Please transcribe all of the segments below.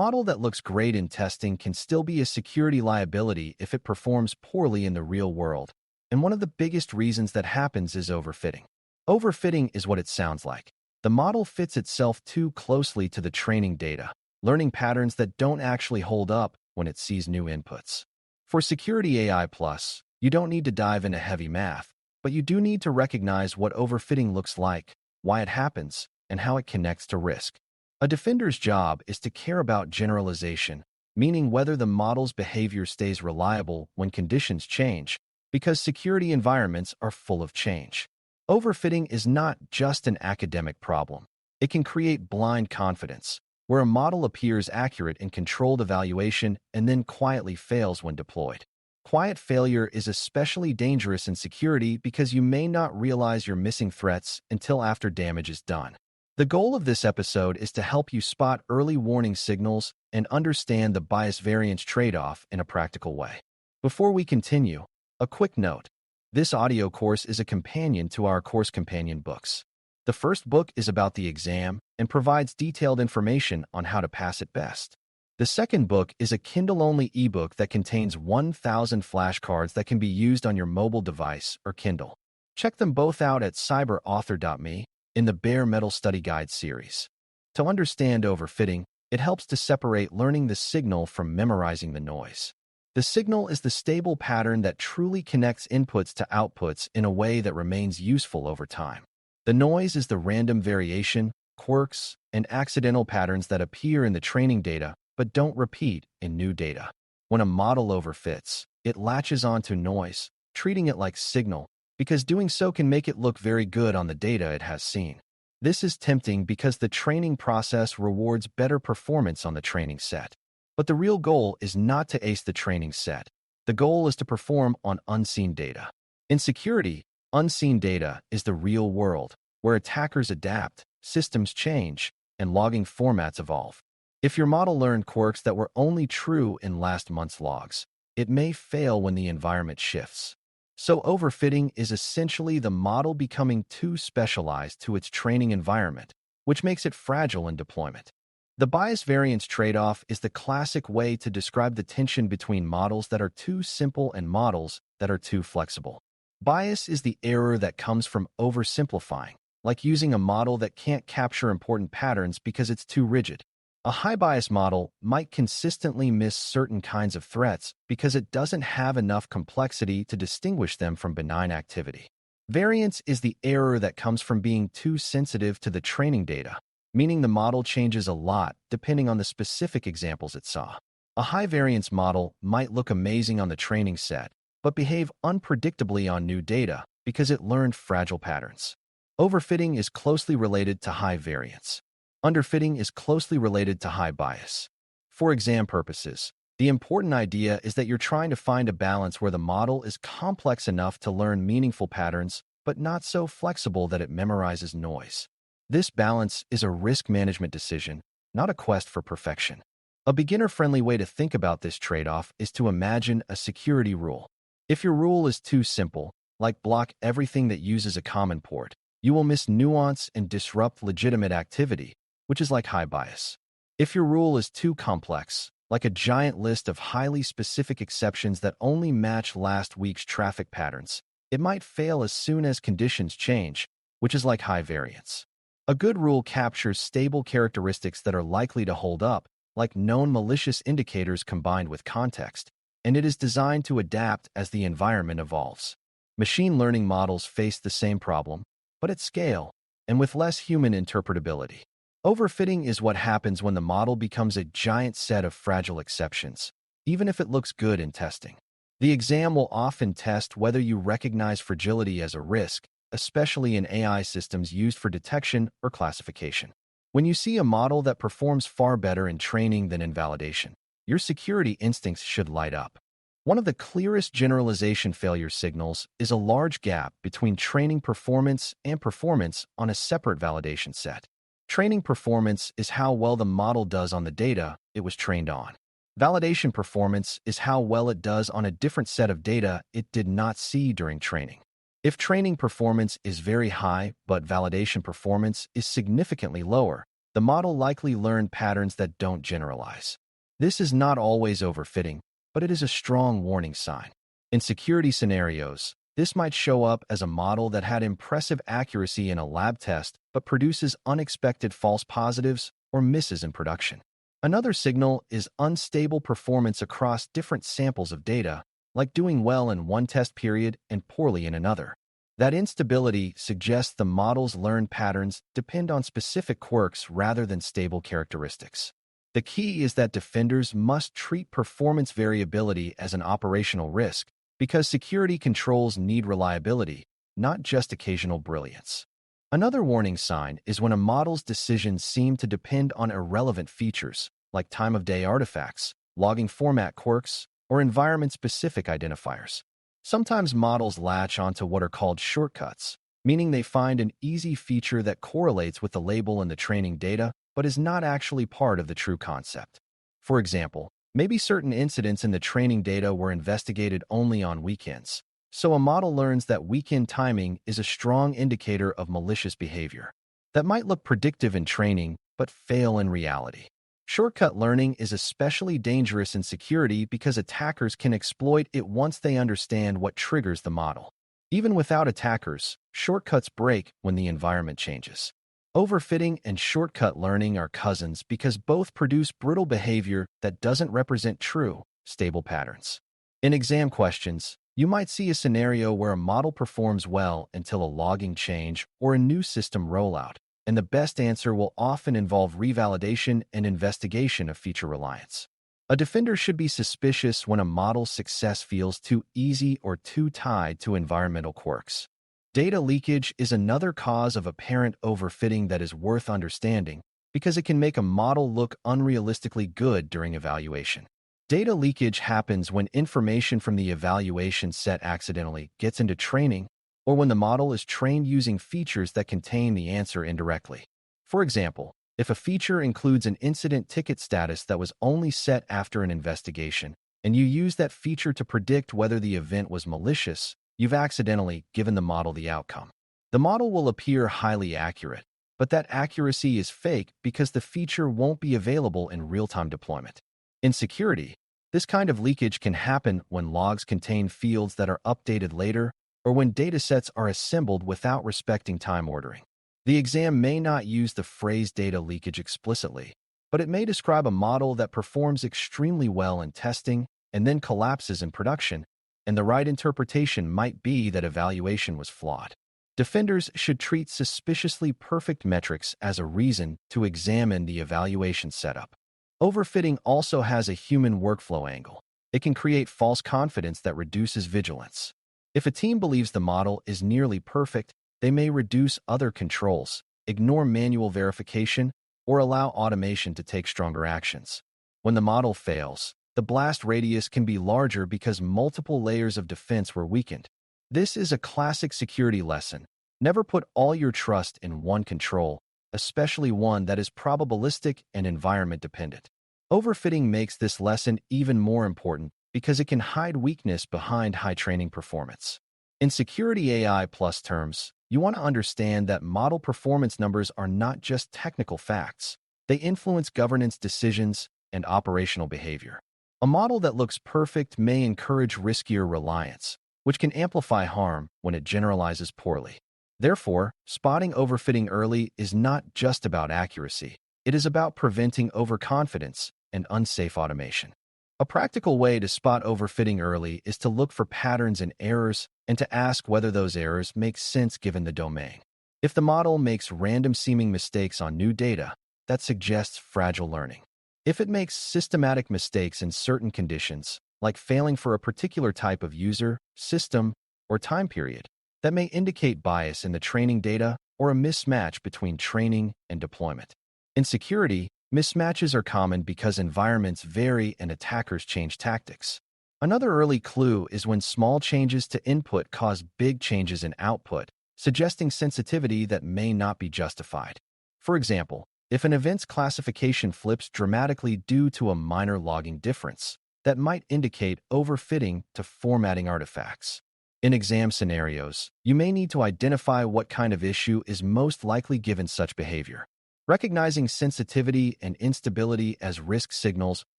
model that looks great in testing can still be a security liability if it performs poorly in the real world. And one of the biggest reasons that happens is overfitting. Overfitting is what it sounds like. The model fits itself too closely to the training data, learning patterns that don't actually hold up when it sees new inputs. For Security AI Plus, you don't need to dive into heavy math, but you do need to recognize what overfitting looks like, why it happens, and how it connects to risk. A defender's job is to care about generalization, meaning whether the model's behavior stays reliable when conditions change, because security environments are full of change. Overfitting is not just an academic problem. It can create blind confidence, where a model appears accurate in controlled evaluation and then quietly fails when deployed. Quiet failure is especially dangerous in security because you may not realize you're missing threats until after damage is done. The goal of this episode is to help you spot early warning signals and understand the bias-variance trade-off in a practical way. Before we continue, a quick note. This audio course is a companion to our course companion books. The first book is about the exam and provides detailed information on how to pass it best. The second book is a Kindle-only ebook that contains 1,000 flashcards that can be used on your mobile device or Kindle. Check them both out at Cyber.Author.me in the Bare Metal Study Guide series. To understand overfitting, it helps to separate learning the signal from memorizing the noise. The signal is the stable pattern that truly connects inputs to outputs in a way that remains useful over time. The noise is the random variation, quirks, and accidental patterns that appear in the training data but don't repeat in new data. When a model overfits, it latches onto noise, treating it like signal, because doing so can make it look very good on the data it has seen. This is tempting because the training process rewards better performance on the training set. But the real goal is not to ace the training set. The goal is to perform on unseen data. In security, unseen data is the real world, where attackers adapt, systems change, and logging formats evolve. If your model learned quirks that were only true in last month's logs, it may fail when the environment shifts. So overfitting is essentially the model becoming too specialized to its training environment, which makes it fragile in deployment. The bias-variance trade-off is the classic way to describe the tension between models that are too simple and models that are too flexible. Bias is the error that comes from oversimplifying, like using a model that can't capture important patterns because it's too rigid. A high-bias model might consistently miss certain kinds of threats because it doesn't have enough complexity to distinguish them from benign activity. Variance is the error that comes from being too sensitive to the training data, meaning the model changes a lot depending on the specific examples it saw. A high-variance model might look amazing on the training set, but behave unpredictably on new data because it learned fragile patterns. Overfitting is closely related to high variance. Underfitting is closely related to high bias. For exam purposes, the important idea is that you're trying to find a balance where the model is complex enough to learn meaningful patterns, but not so flexible that it memorizes noise. This balance is a risk management decision, not a quest for perfection. A beginner-friendly way to think about this trade-off is to imagine a security rule. If your rule is too simple, like block everything that uses a common port, you will miss nuance and disrupt legitimate activity, which is like high bias. If your rule is too complex, like a giant list of highly specific exceptions that only match last week's traffic patterns, it might fail as soon as conditions change, which is like high variance. A good rule captures stable characteristics that are likely to hold up, like known malicious indicators combined with context, and it is designed to adapt as the environment evolves. Machine learning models face the same problem, but at scale, and with less human interpretability. Overfitting is what happens when the model becomes a giant set of fragile exceptions, even if it looks good in testing. The exam will often test whether you recognize fragility as a risk, especially in AI systems used for detection or classification. When you see a model that performs far better in training than in validation, your security instincts should light up. One of the clearest generalization failure signals is a large gap between training performance and performance on a separate validation set. Training performance is how well the model does on the data it was trained on. Validation performance is how well it does on a different set of data it did not see during training. If training performance is very high but validation performance is significantly lower, the model likely learned patterns that don't generalize. This is not always overfitting, but it is a strong warning sign. In security scenarios, this might show up as a model that had impressive accuracy in a lab test but produces unexpected false positives or misses in production. Another signal is unstable performance across different samples of data, like doing well in one test period and poorly in another. That instability suggests the model's learned patterns depend on specific quirks rather than stable characteristics. The key is that defenders must treat performance variability as an operational risk because security controls need reliability, not just occasional brilliance. Another warning sign is when a model's decisions seem to depend on irrelevant features, like time-of-day artifacts, logging format quirks, or environment-specific identifiers. Sometimes models latch onto what are called shortcuts, meaning they find an easy feature that correlates with the label in the training data but is not actually part of the true concept. For example, maybe certain incidents in the training data were investigated only on weekends, so a model learns that weekend timing is a strong indicator of malicious behavior. That might look predictive in training, but fail in reality. Shortcut learning is especially dangerous in security because attackers can exploit it once they understand what triggers the model. Even without attackers, shortcuts break when the environment changes. Overfitting and shortcut learning are cousins because both produce brittle behavior that doesn't represent true, stable patterns. In exam questions, you might see a scenario where a model performs well until a logging change or a new system rollout, and the best answer will often involve revalidation and investigation of feature reliance. A defender should be suspicious when a model's success feels too easy or too tied to environmental quirks. Data leakage is another cause of apparent overfitting that is worth understanding because it can make a model look unrealistically good during evaluation. Data leakage happens when information from the evaluation set accidentally gets into training or when the model is trained using features that contain the answer indirectly. For example, if a feature includes an incident ticket status that was only set after an investigation, and you use that feature to predict whether the event was malicious, you've accidentally given the model the outcome. The model will appear highly accurate, but that accuracy is fake because the feature won't be available in real-time deployment. In security, this kind of leakage can happen when logs contain fields that are updated later or when datasets are assembled without respecting time ordering. The exam may not use the phrase data leakage explicitly, but it may describe a model that performs extremely well in testing and then collapses in production, and the right interpretation might be that evaluation was flawed. Defenders should treat suspiciously perfect metrics as a reason to examine the evaluation setup. Overfitting also has a human workflow angle. It can create false confidence that reduces vigilance. If a team believes the model is nearly perfect, they may reduce other controls, ignore manual verification, or allow automation to take stronger actions. When the model fails, the blast radius can be larger because multiple layers of defense were weakened. This is a classic security lesson. Never put all your trust in one control, especially one that is probabilistic and environment-dependent. Overfitting makes this lesson even more important because it can hide weakness behind high training performance. In security AI plus terms, you want to understand that model performance numbers are not just technical facts. They influence governance decisions and operational behavior. A model that looks perfect may encourage riskier reliance, which can amplify harm when it generalizes poorly. Therefore, spotting overfitting early is not just about accuracy. It is about preventing overconfidence and unsafe automation. A practical way to spot overfitting early is to look for patterns and errors and to ask whether those errors make sense given the domain. If the model makes random-seeming mistakes on new data, that suggests fragile learning. If it makes systematic mistakes in certain conditions, like failing for a particular type of user, system, or time period, that may indicate bias in the training data or a mismatch between training and deployment. In security, mismatches are common because environments vary and attackers change tactics. Another early clue is when small changes to input cause big changes in output, suggesting sensitivity that may not be justified. For example, if an event's classification flips dramatically due to a minor logging difference, that might indicate overfitting to formatting artifacts. In exam scenarios, you may need to identify what kind of issue is most likely given such behavior. Recognizing sensitivity and instability as risk signals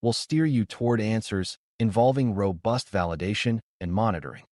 will steer you toward answers involving robust validation and monitoring.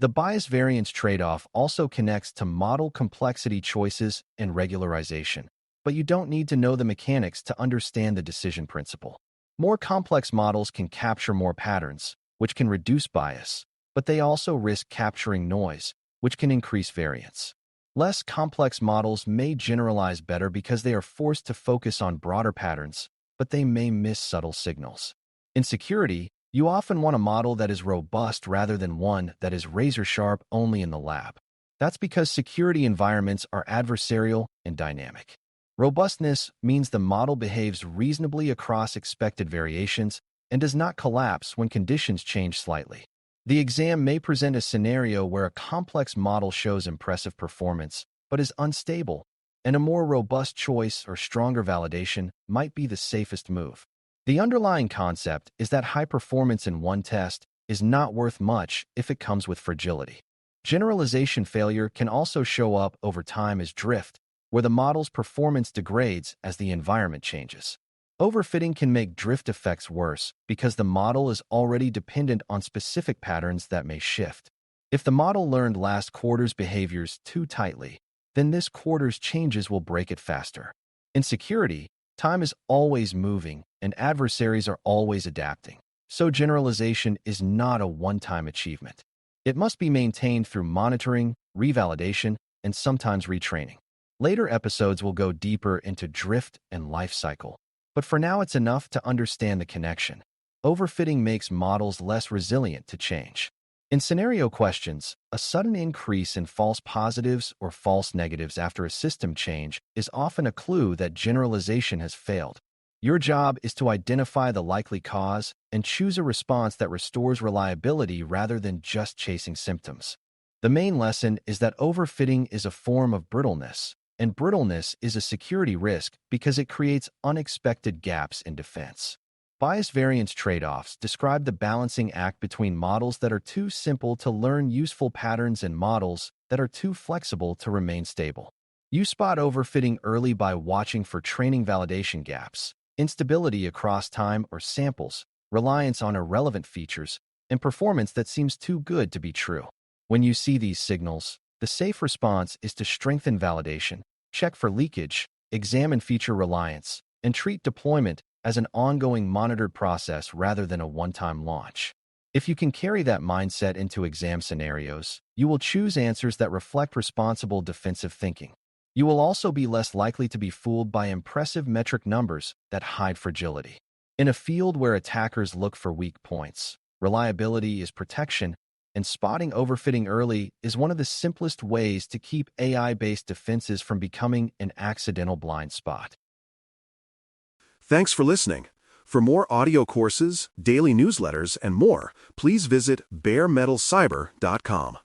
The bias-variance trade-off also connects to model complexity choices and regularization, but you don't need to know the mechanics to understand the decision principle. More complex models can capture more patterns, which can reduce bias, but they also risk capturing noise, which can increase variance. Less complex models may generalize better because they are forced to focus on broader patterns, but they may miss subtle signals. In security, you often want a model that is robust rather than one that is razor-sharp only in the lab. That's because security environments are adversarial and dynamic. Robustness means the model behaves reasonably across expected variations and does not collapse when conditions change slightly. The exam may present a scenario where a complex model shows impressive performance, but is unstable, and a more robust choice or stronger validation might be the safest move. The underlying concept is that high performance in one test is not worth much if it comes with fragility. Generalization failure can also show up over time as drift, where the model's performance degrades as the environment changes. Overfitting can make drift effects worse because the model is already dependent on specific patterns that may shift. If the model learned last quarter's behaviors too tightly, then this quarter's changes will break it faster. In security, time is always moving and adversaries are always adapting, so generalization is not a one-time achievement. It must be maintained through monitoring, revalidation, and sometimes retraining. Later episodes will go deeper into drift and life cycle. But for now, it's enough to understand the connection. Overfitting makes models less resilient to change. In scenario questions, a sudden increase in false positives or false negatives after a system change is often a clue that generalization has failed. Your job is to identify the likely cause and choose a response that restores reliability rather than just chasing symptoms. The main lesson is that overfitting is a form of brittleness, and brittleness is a security risk because it creates unexpected gaps in defense. Bias-variance trade-offs describe the balancing act between models that are too simple to learn useful patterns and models that are too flexible to remain stable. You spot overfitting early by watching for training validation gaps, instability across time or samples, reliance on irrelevant features, and performance that seems too good to be true. When you see these signals, the safe response is to strengthen validation, check for leakage, examine feature reliance, and treat deployment as an ongoing monitored process rather than a one-time launch. If you can carry that mindset into exam scenarios, you will choose answers that reflect responsible defensive thinking. You will also be less likely to be fooled by impressive metric numbers that hide fragility. In a field where attackers look for weak points, reliability is protection, and spotting overfitting early is one of the simplest ways to keep AI-based defenses from becoming an accidental blind spot. Thanks for listening. For more audio courses, daily newsletters, and more, please visit BareMetalCyber.com.